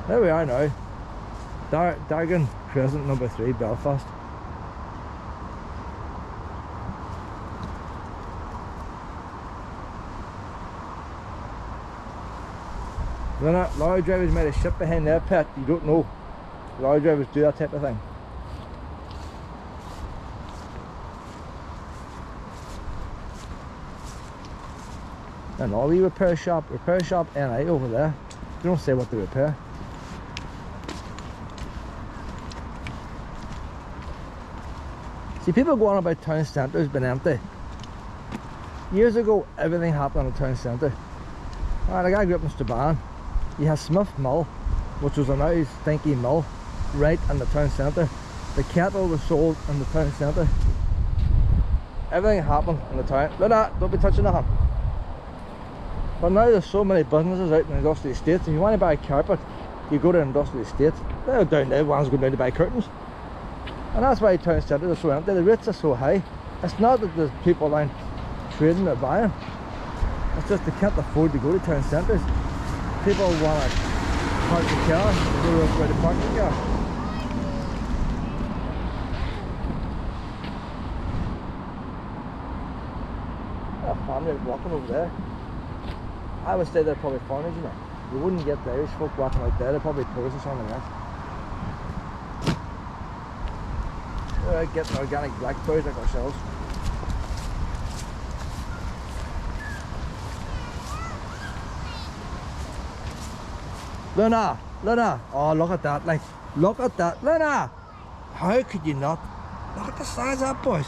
There we are now. Dagan Crescent number 3, Belfast. Lorry drivers might have shit behind their pit, you don't know. Lorry drivers do that type of thing. And all the repair shop NI over there. They don't say what they repair. See, people go on about town centres being empty. Years ago, everything happened in the town centre. Like I grew up in Strabane. You had Smith Mill, which was a nice stinky mill, right in the town centre. The kettle was sold in the town centre. Everything happened in the town. Look at that, don't be touching that. But now there's so many businesses out in the industrial estates. If you want to buy carpet, you go to an industrial estate. They're down there, one's going down to buy curtains. And that's why town centres are so empty. The rates are so high. It's not that there's people down trading or buying. It's just they can't afford to go to town centres. People want to park the car, go to where to park the car. A family walking over there. I would say they're probably foreigners, you know. You wouldn't get the Irish folk walking out there, they're probably tourists or something else. They're getting organic blackberries like ourselves. Luna! Oh, look at that, like, look at that, Luna! How could you not? Look at the size of that, boys.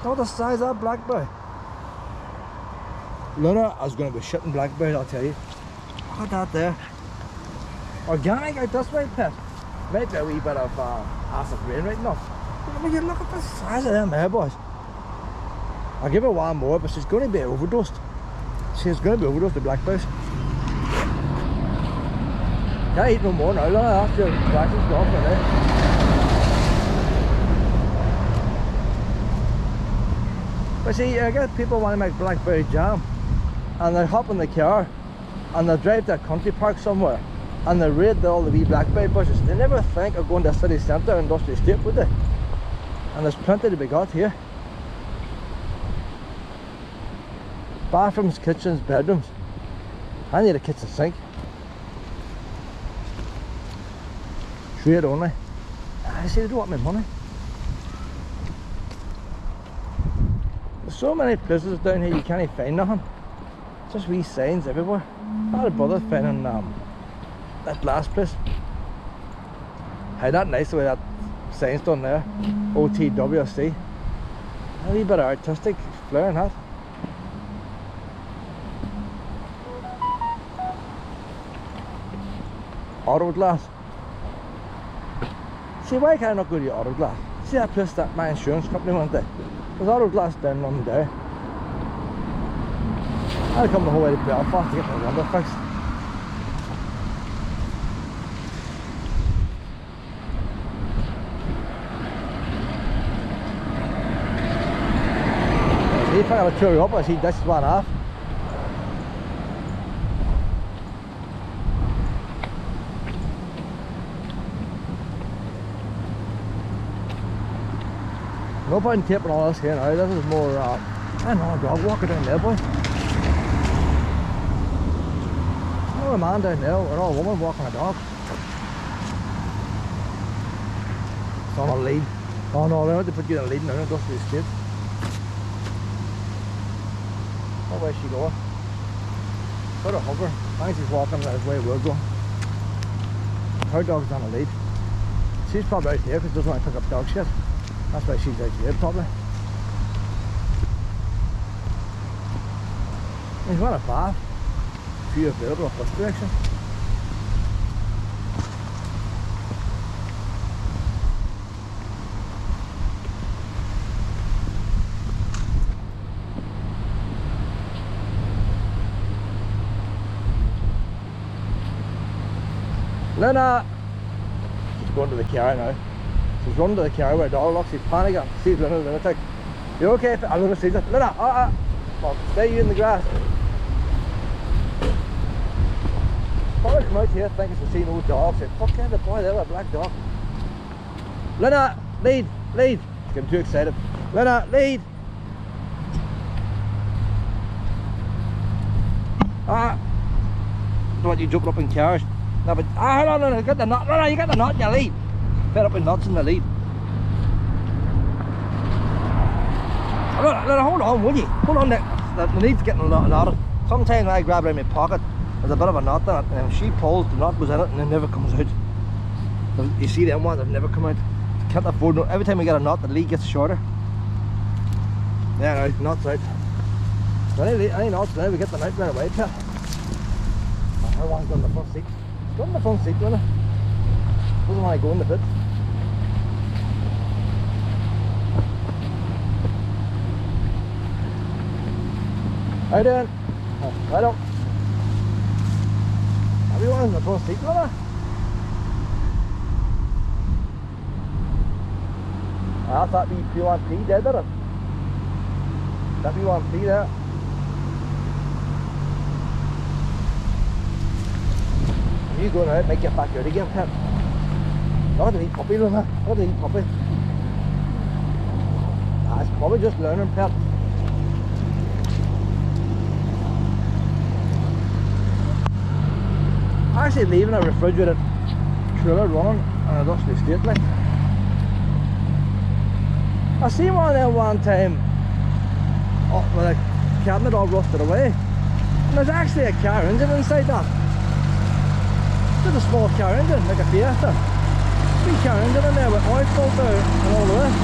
Look at the size of that blackberry. Luna, I was going to be shitting blackberries, I'll tell you. Look at that there. Organic out this way, pet. Might be a wee bit of acid rain right now. But look at the size of them here, boys. I'll give her one more, but she's going to be overdosed. She's going to be overdosed, the blackberries. Can't eat no more now, Luna, after the blackberries gone for now. But see, I get people want to make blackberry jam, and they hop in the car and they drive to a country park somewhere and they raid all the wee blackberry bushes. They never think of going to a city centre industrial estate, would they? And there's plenty to be got here. Bathrooms, kitchens, bedrooms. I need a kitchen sink. Trade only. I see, they don't want my money. There's so many places down here you can't find nothing. Just wee signs everywhere. I had a brother finding that last place. Hey, that nice the way that sign's done there. OTWC. A wee bit of artistic flair in that. Auto glass. See, why can I not go to your auto glass? See that place that my insurance company went there? There's auto glass down London there. I'd come the whole way to Belfast to get my window fixed. See, if I gotta cheer you up, I see this is one half. No point in taping all this here now. This is more, I know, a dog walker down there, boy. Oh, a man down there, or a woman walking a dog. It's on a lead. Oh no, they want to put you in a lead now, industrial estate. Oh, where's she going? Put a hover. I think she's walking the way we're going. Her dog's on a lead. She's probably out here because she doesn't want to pick up dog shit. That's why she's out here, probably. There's one a bath. A few available up this direction. Luna! She's going to the car now. She's running to the car where the dog looks, she's panicking. See Luna, lunatic. You okay? I'm going to see that. Luna, Come on, stay you in the grass. probably come out here thinking to see no dog. Said, fuck yeah, the boy there, a black dog. Lena, lead, lead. Getting too excited. Lena, lead. Don't want you jumping up in cars. No, but hold on, no, get the knot. No, you got the knot in your lead. Fed up in knots in the lead. Lena, hold on, will you? Hold on, the lead's getting knotted. Sometimes I grab it in my pocket, there's a bit of a knot in it, and if she pulls, the knot goes in it and it never comes out. You see them ones that never come out. Can't afford no. Every time we get a knot, the lead gets shorter. Yeah, no, knot's out. Any knots now, we get them out right away, pal. Her one's got in the front seat. Got in the front seat, doesn't it? Doesn't want to go in the pit. How you doing? Right up. Everyone's in the front seat, doesn't it? I thought B1P did it. That B1P there. You going out, make your back out again, Pep. Look at the wee puppy, look at the wee puppy. It's probably just learning, Pep. Actually leaving a refrigerated trailer running on a dusty estate like. I seen one of them one time with a cabinet all rusted away, and there's actually a car engine inside that. Just a small car engine, like a Fiesta. Big car engine in there with oil filter and all the rest.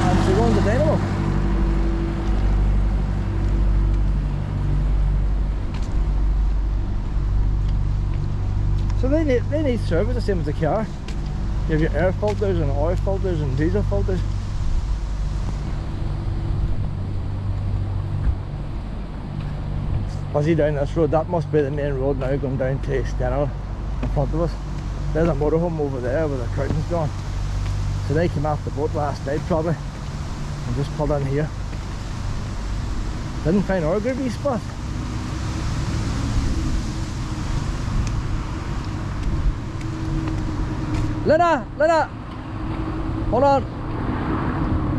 And she runs the dynamo. So they need service the same as the car. You have your air filters and oil filters and diesel filters. As you down this road, that must be the main road now going down to Austell in front of us. There's a motorhome over there with the curtains gone. So they came off the boat last night probably and just pulled in here. Didn't find our good wee spot. Lena! Hold on!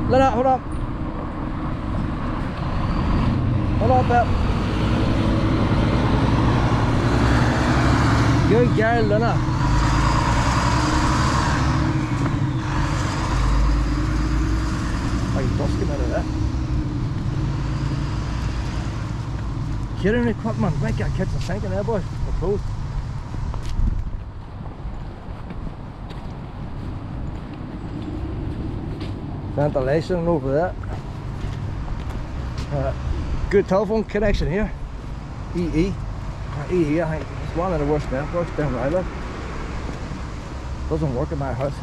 Lena, hold on! Hold on, Pep! Good girl, Lena! Oh, you busking out of there. Carrying equipment, might get a kitchen sink in there, boys. We're closed. Ventilation over there. Good telephone connection here. EE, I think it's one of the worst networks down where I live. Doesn't work in my house.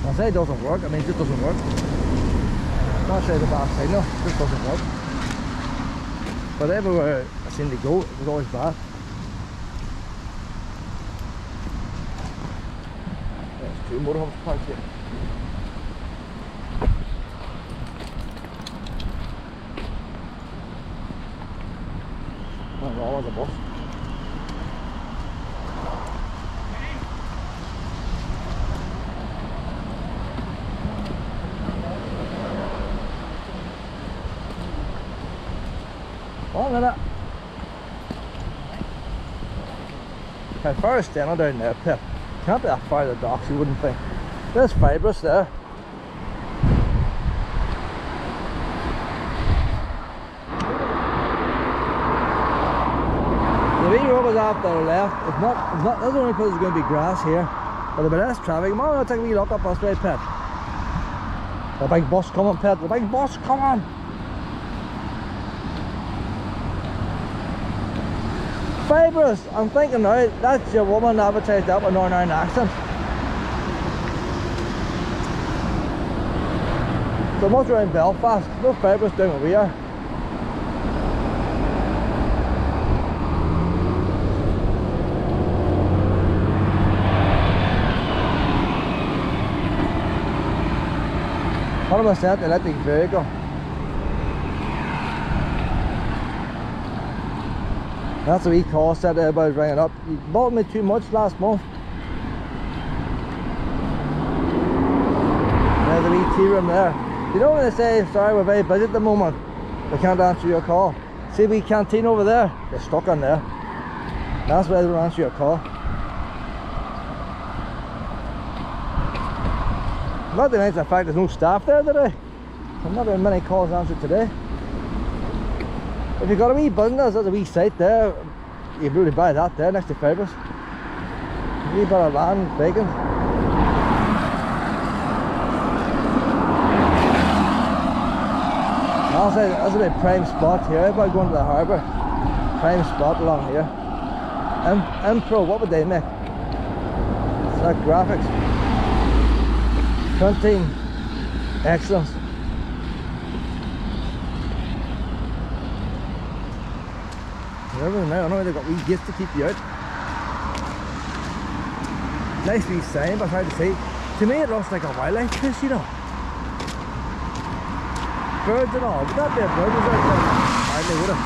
When I say it doesn't work, I mean it just doesn't work. I'm not saying the bad signal, it just doesn't work. But everywhere I seem to go, it was always bad. There's two motorhomes parked here. That's all on the bus. Oh, look at that. How far is standing down there, Pip? Can't be that far to the docks, you wouldn't think. There's fibrous there. The wee road is off to the left. It's not, that's the only place there's going to be grass here. But there'll be less traffic. Come on, I'll take a wee look up this way, Pip. The big bus coming, Pip. The big bus coming. Fibrous, I'm thinking now, that's your woman advertised that with Northern Ireland accent. So much around Belfast, no fibrous down where we are. ...100% electric vehicle. That's a wee call set there about ringing up. You bought me too much last month. There's a wee tea room there. You know when they say, sorry, we're very busy at the moment, we can't answer your call. See the wee canteen over there? They're stuck on there. That's why they don't answer your call. Not the fact there's no staff there today. There's not very many calls answered today. If you've got a wee business, there's a wee site there. You can really buy that there next to Fibres. A wee bit of land, bacon. Honestly, that's a bit prime spot here. About going to the harbour. Prime spot along here. Impro, what would they make? It's like graphics. Printing excellence. Everything now, I know they've got wee gates to keep you out. Nice wee sign, but hard to see. To me it looks like a wildlife place, you know. Birds and all, would that be a bird? Is that hardly would have.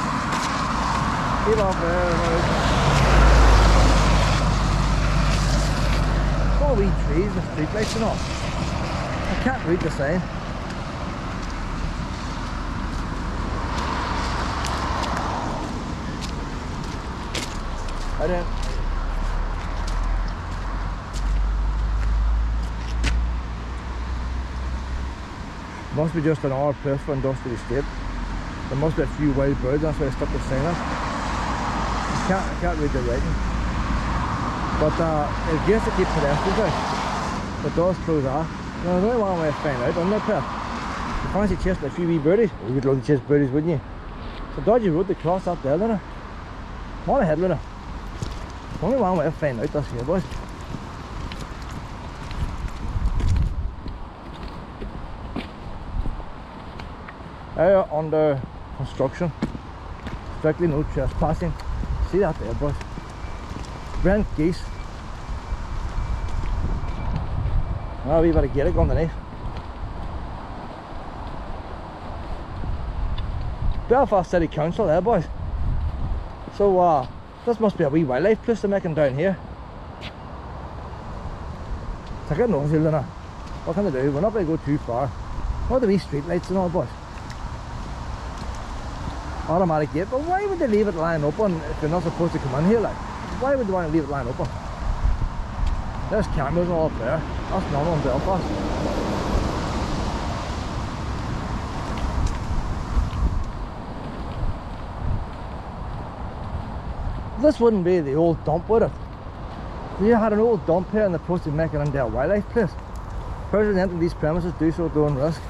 Keep off there. All wee trees with street lights and all. I can't read the sign. I don't. Must be just an odd place for industrial estate. There must be a few wild birds, that's why I stuck the sign up. I can't read the writing. But it gets to keep pedestrians out. The doors close off. Now, there's only one way to find out, isn't there, Pet? You fancy chasing a few wee birdies? Well, you would love to chase birdies, wouldn't you? It's a dodgy road to cross up there, Luna. Come on ahead, Luna. Only one way to find out this here, boys. Area under construction. Strictly no trespassing. See that there, boys? Brent geese. Now we better get it underneath. Belfast City Council there, boys. So this must be a wee wildlife place they're making down here. Take it nosy, Luna. What can they do? We're not going to go too far. What are the wee street lights and all, boys? Automatic gate, but why would they leave it lying open if they're not supposed to come in here? Like, why would they want to leave it lying open? There's cameras all up there. That's normal in Belfast. This wouldn't be the old dump, would it? If you had an old dump here and they're supposed to make it into a wildlife place, persons entering these premises do so at their own risk.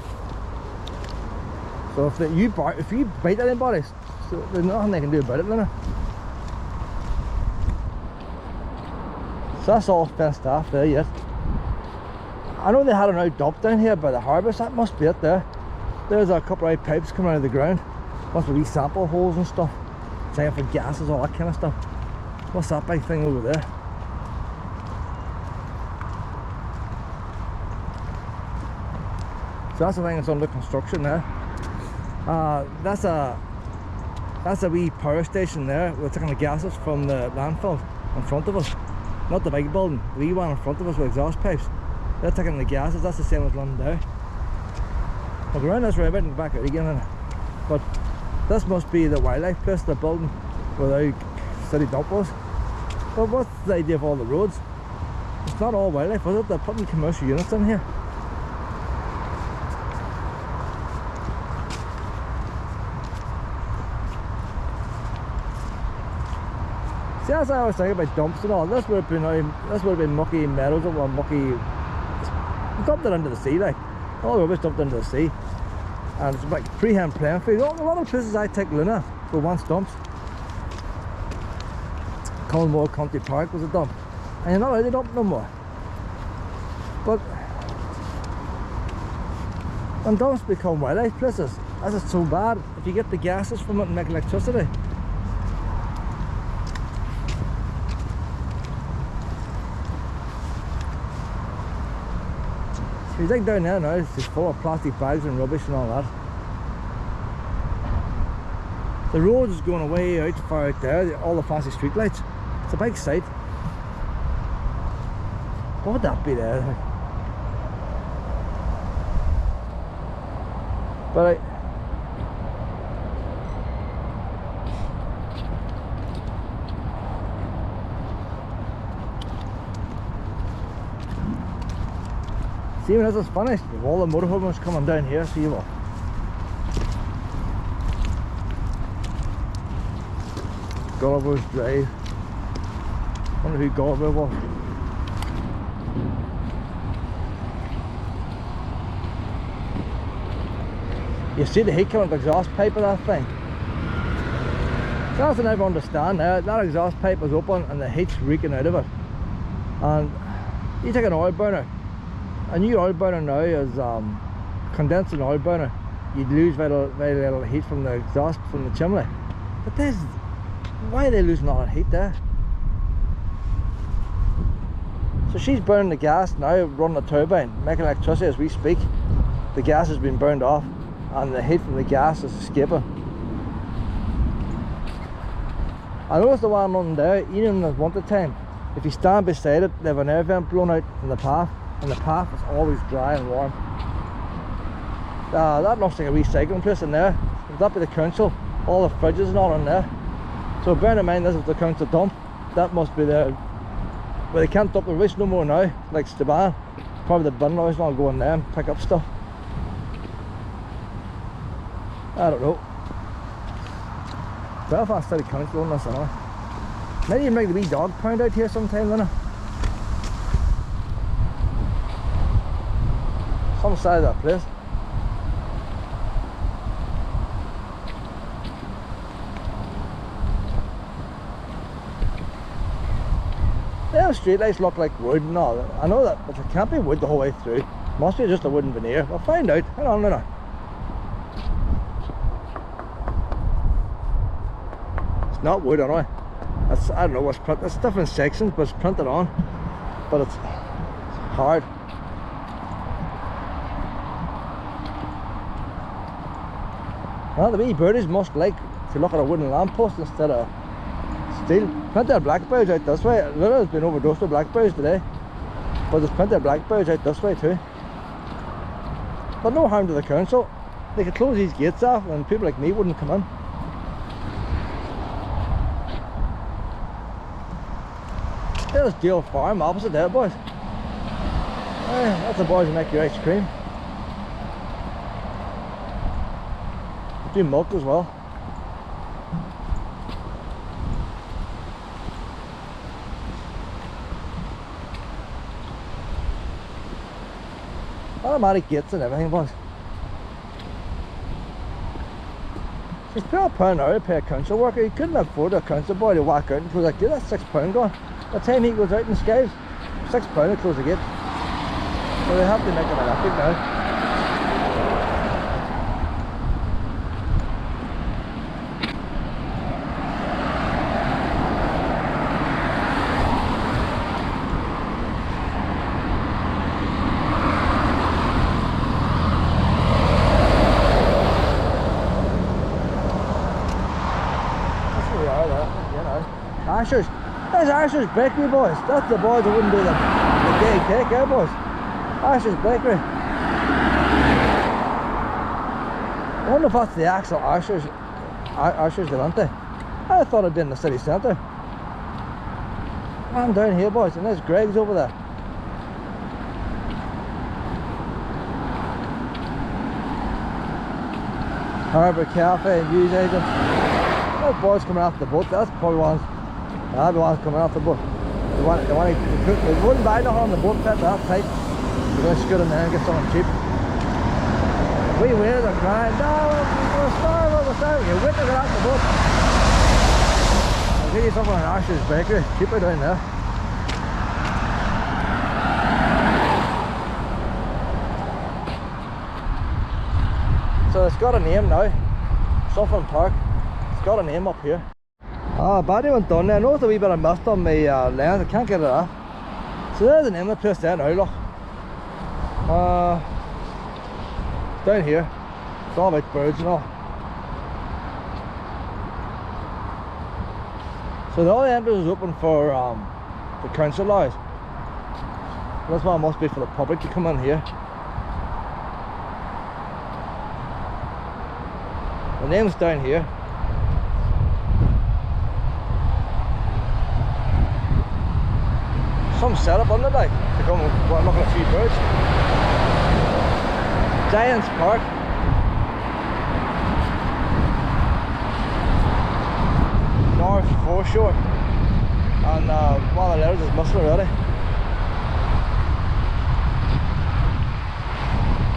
So if you bite anybody, so there's nothing they can do about it, Luna. So that's all fenced off there yet. I know they had an old dump down here by the harbour, so that must be it there. There's a couple of pipes coming out of the ground. Must be wee sample holes and stuff. Checking for gases, all that kind of stuff. What's that big thing over there? So that's the thing that's under construction there. That's a wee power station there. We're taking the gases from the landfill in front of us. Not the big building, the wee one in front of us with exhaust pipes. They're taking the gases, that's the same as London there. Look around this right about and back out again. But this must be the wildlife place they're building where the city dump was. But what's the idea of all the roads? It's not all wildlife, is it? They're putting commercial units in here. See, as I always think about dumps and all, this would have been mucky meadows or mucky. Dumped it into the sea, like all the rubbish dumped into the sea, and it's like freehand playing field. A lot of places I take Luna for once dumps. Colmore Country Park was a dump, and you're not allowed to dump no more. But when dumps become wildlife places, as it's so bad, if you get the gases from it and make electricity. If you dig down there now, it's just full of plastic bags and rubbish and all that. The road is going away out far out there, all the fancy street lights. It's a big site. What would that be there? But see, when this is finished, all the motorhomes coming down here, see what? Gulliver's Drive. Wonder who Gulliver was. You see the heat coming out the exhaust pipe of that thing? That's what I never understand now. That exhaust pipe is open and the heat's reeking out of it. And you take an oil burner. A new oil burner now is condensing oil burner. You'd lose very little heat from the exhaust from the chimney. But this, why are they losing all that heat there? So she's burning the gas now, running the turbine, making electricity as we speak. The gas has been burned off and the heat from the gas is escaping. I noticed the one on there, even in the winter time, if you stand beside it, they have an air vent blown out in the path, and the path is always dry and warm. That looks like a recycling place in there. Would that be the council? All the fridges and all in there. So bearing in mind this is the council dump, that must be there. But they can't dump the rubbish no more now, like Staban. Probably the bin noise not going there and pick up stuff. I don't know. Belfast City Council on this anyway. Maybe even make the wee dog pound out here sometime, innit? Some side of that place. The street lights look like wood and all. I know that, but it can't be wood the whole way through. Must be just a wooden veneer. We'll find out. Hang on a minute. It's not wood anyway. That's, I don't know what's printed. It's different sections, but it's printed on. But it's hard. Well, the wee birdies must like to look at a wooden lamppost instead of steel. Plenty of blackberries out this way. Lilla's been overdosed with blackberries today, but there's plenty of blackberries out this way too. But no harm to the council. They could close these gates off and people like me wouldn't come in. There's Dale Farm opposite there, boys. That's the boys who make your ice cream. They do milk as well. Automatic gates and everything, boys. She's £12 an hour to pay a council worker. You couldn't afford a council boy to walk out and close that gate. That's £6 gone. By the time he goes out and skies, £6 to close the gate. So they have to make an electric now. Asher's. There's Asher's Bakery, boys. That's the boys that wouldn't do the gay cake, eh, boys? Asher's Bakery. I wonder if that's the actual Asher's Delante. I thought it'd been in the city centre. I'm down here, boys, and there's Greg's over there. Harbour Cafe and News Agent. Those boys coming off the boat. That's probably ones. The ones coming off the boat. They wouldn't buy nothing on the boat pit that tight. They're going to scoot in there and get something cheap. We waiters are crying, no, we're starving. You're waiting to get off the boat. I'll give you something on Asher's Bakery. Cheaper down there. So it's got a name now. Suffolk Park. It's got a name up here. Battery went down there. I noticed a wee bit of mist on my lens. I can't get it off. So there's the name of the place there now, look. Down here. It's all about birds and all. So the other entrance is open for the council lorries. This one must be for the public to come in here. The name's down here. Some setup on the day to come and look at a few birds. Giants Park. North foreshore. And one of the letters is missing already.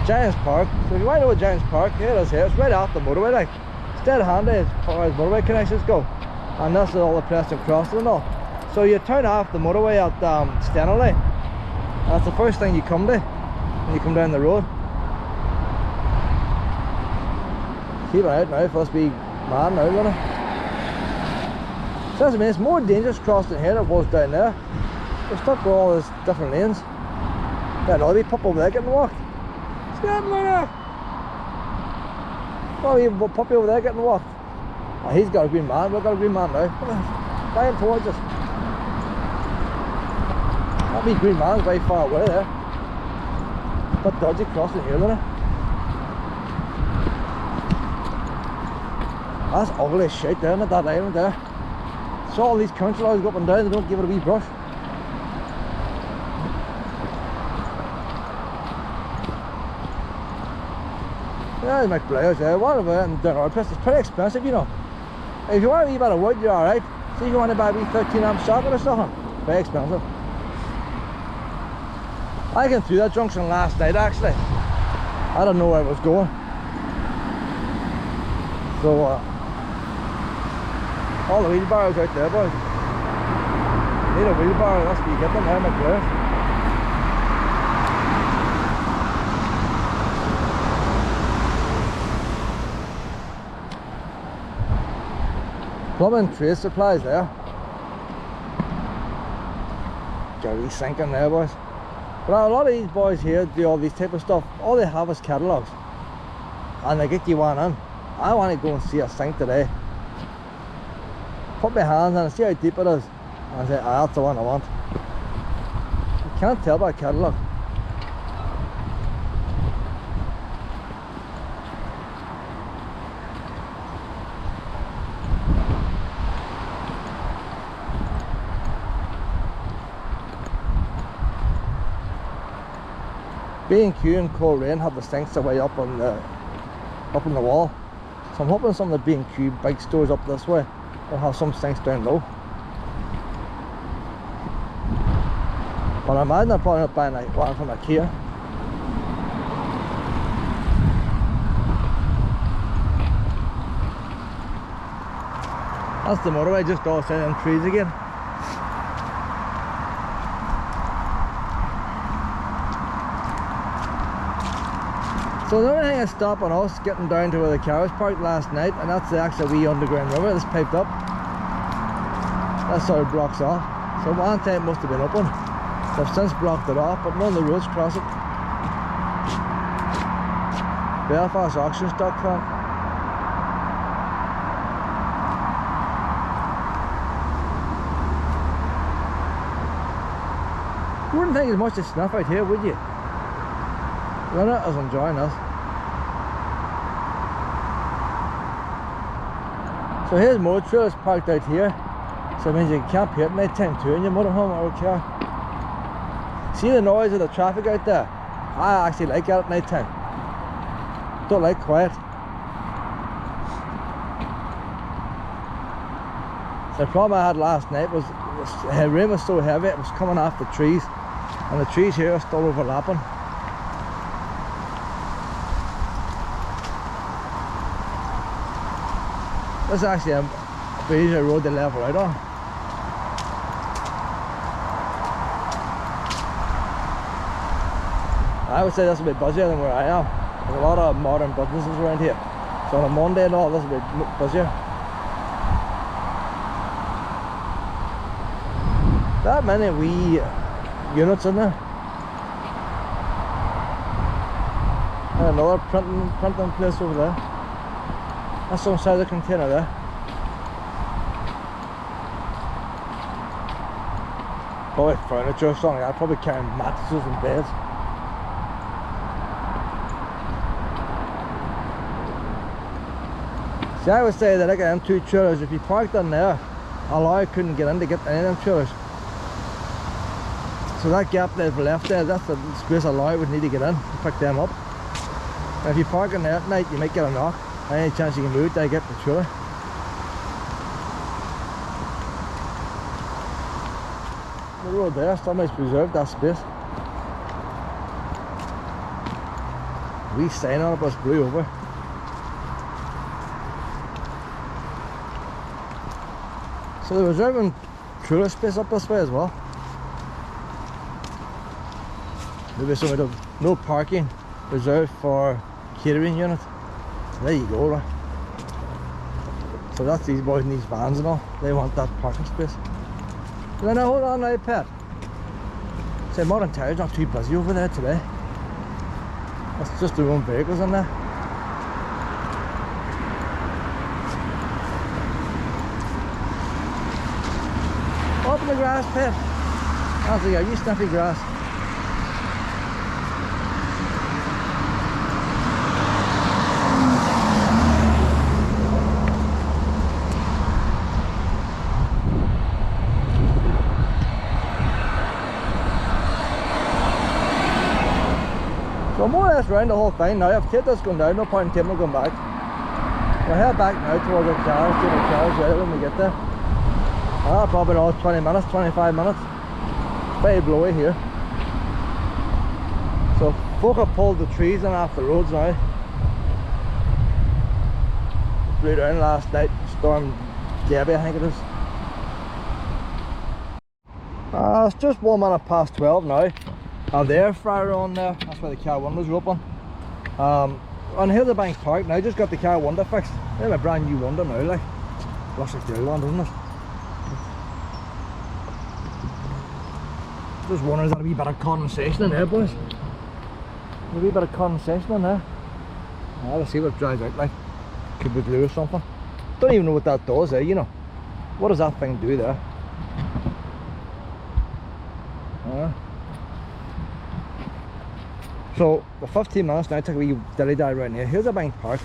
Giants Park. So if you want to know what Giants Park, here it is here. It's right off the motorway, like. It's dead handy as far as motorway connections go. And this is all the Preston crossing and all. So you turn off the motorway at Stenley. That's the first thing you come to when you come down the road. Keep an eye out now for this big man now, gonna. So I mean, it's more dangerous crossing here than it was down there. We're stuck with all these different lanes. Got another wee pup over there getting walked. Stand there! Oh, wee puppy over there getting walked. Oh, he's got a green man. We've got a green man now. Flying towards us. That wee green man's very far away there. But dodgy crossing here, isn't it? That's ugly as shit there, isn't it, that island there? So all these council lorries go up and down, they don't give it a wee brush. Yeah, they make players there. What about it in Duncrue? It's pretty expensive, you know. If you want a wee bit of wood, you're alright. So you want to buy a wee 13 amp socket or something, very expensive. I came through that junction last night actually. I don't know where it was going. So all the wheelbarrows out there, boys. Need a wheelbarrow, that's where you get them there, my players. Plumbing trade supplies there. Got a wee sink in there, boys. But a lot of these boys here do all these type of stuff. All they have is catalogues. And they get you one in. I want to go and see a sink today. Put my hands on it, see how deep it is. And I say, ah, that's the one I want. You can't tell by catalogue. B&Q and Coleraine have the sinks away up on the wall. So I'm hoping some of the B&Q big stores up this way will have some sinks down low. But I imagine I'm probably not buying one from IKEA. That's the motorway just outside them trees again. So the only thing that's stopping us getting down to where the car was parked last night, and that's the actual wee underground river that's piped up. That sort of blocks off. So one time it must have been open. They've since blocked it off, but none of the roads cross it. BelfastAuctions.com. You wouldn't think there's much to snuff out here, would you? Lynette is enjoying this. So here's motor trailers parked out here. So it means you can camp here at night time too in your motorhome or car. See the noise of the traffic out there? I actually like that at night time. Don't like quiet. So the problem I had last night was the rain was so heavy it was coming off the trees, and the trees here are still overlapping. This is actually a pretty easy road to level out on. I would say this will be busier than where I am. There's a lot of modern businesses around here. So on a Monday and all, this will be busier. That many wee units in there. And another printing place over there. That's on the side of the container there. Probably furniture or something. I'd probably carry mattresses and beds. See, I would say that like them two trailers, if you parked in there, a lorry couldn't get in to get any of them trailers. So that gap they've left there, that's the space a lorry would need to get in to pick them up. And if you park in there at night, you might get a knock. Any chance you can move, they get the trailer. The road there, somebody's preserved that space. We sign on it, but it's blew over. So they're reserving trailer space up this way as well. Maybe some of no parking reserved for catering unit. There you go, right? So that's these boys in these vans and all. They want that parking space. So now hold on now, Pet. Say Modern Tire's not too busy over there today. That's just their own vehicles in there. Open the grass, Pet. How's it go? You sniffy grass. So I'm more or less round the whole thing now. I've taken this going down, no point in taking it going back. We'll head back now towards the cars, to the cars right when we get there. Probably another 20 minutes, 25 minutes. It's very blowy here. So folk have pulled the trees in off the roads now. Blew down last night, Storm Debbie I think it is. It's just 1 minute past 12 now. The air fryer on there, that's why the car windows are open. On Hildebank Park now, just got the car window fixed. They have a brand new window now, like. Looks like the old one, doesn't it? Just wondering, is there a wee bit of condensation in there, boys? A wee bit of condensation in there. Let's see what it dries out like. Could be glue or something. Don't even know what that does, you know. What does that thing do there? So, the 15 minutes now, take a wee dilly dally right here. Here's a bank park.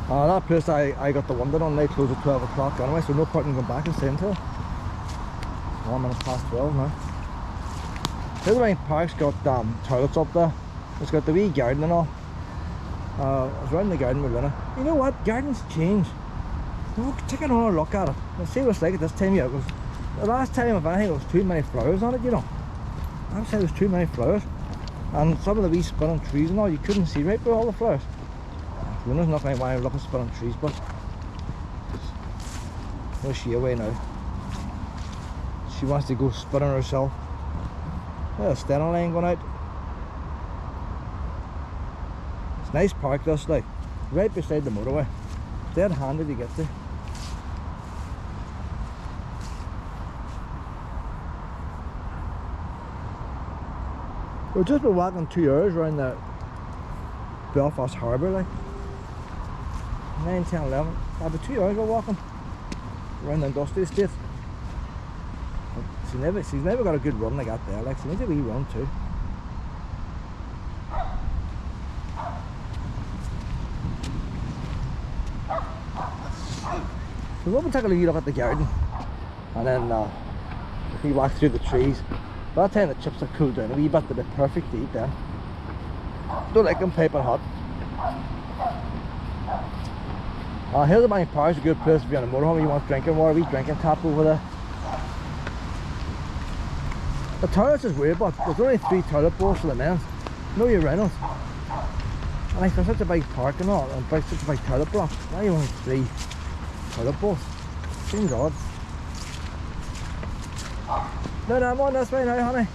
That place I got the window on, they close at 12 o'clock anyway, so no point in going back and staying till 1 minute past 12 now. Here's the bank park's got toilets up there. It's got the wee garden and all. I was around the garden with Lena. You know what? Gardens change. We're taking another look at it. Let's see what it's like at this time of year. The last time, if anything, it was too many flowers on it, you know. I would say there was too many flowers. And some of the wee spinning trees and all, you couldn't see right through all the flowers. There's nothing why I look at spinning trees, but where's she away now? She wants to go spinning herself. There's a standing line going out. It's a nice park this, like, right beside the motorway. Dead handy to get to. We've just been walking 2 hours around the Belfast harbour, like 9, 10, 11. About 2 hours we're walking around the industrial estate. She's never got a good run like that there, like she needs a wee run too. So we'll take a wee look at the garden and then we walk through the trees. By the time the chips have cooled down a wee bit, they'll be perfect to eat then. Don't like them piping hot. Hildebank Park is a good place if you're on a motorhome and you want drinking water. Wee drinking tap over there. The toilets is weird, but there's only 3 toilet bowls for the men. No urinals. And like for such a big park and all, and such a big toilet block, why are you only 3 toilet bowls? Seems odd. No, I'm on this way now, honey.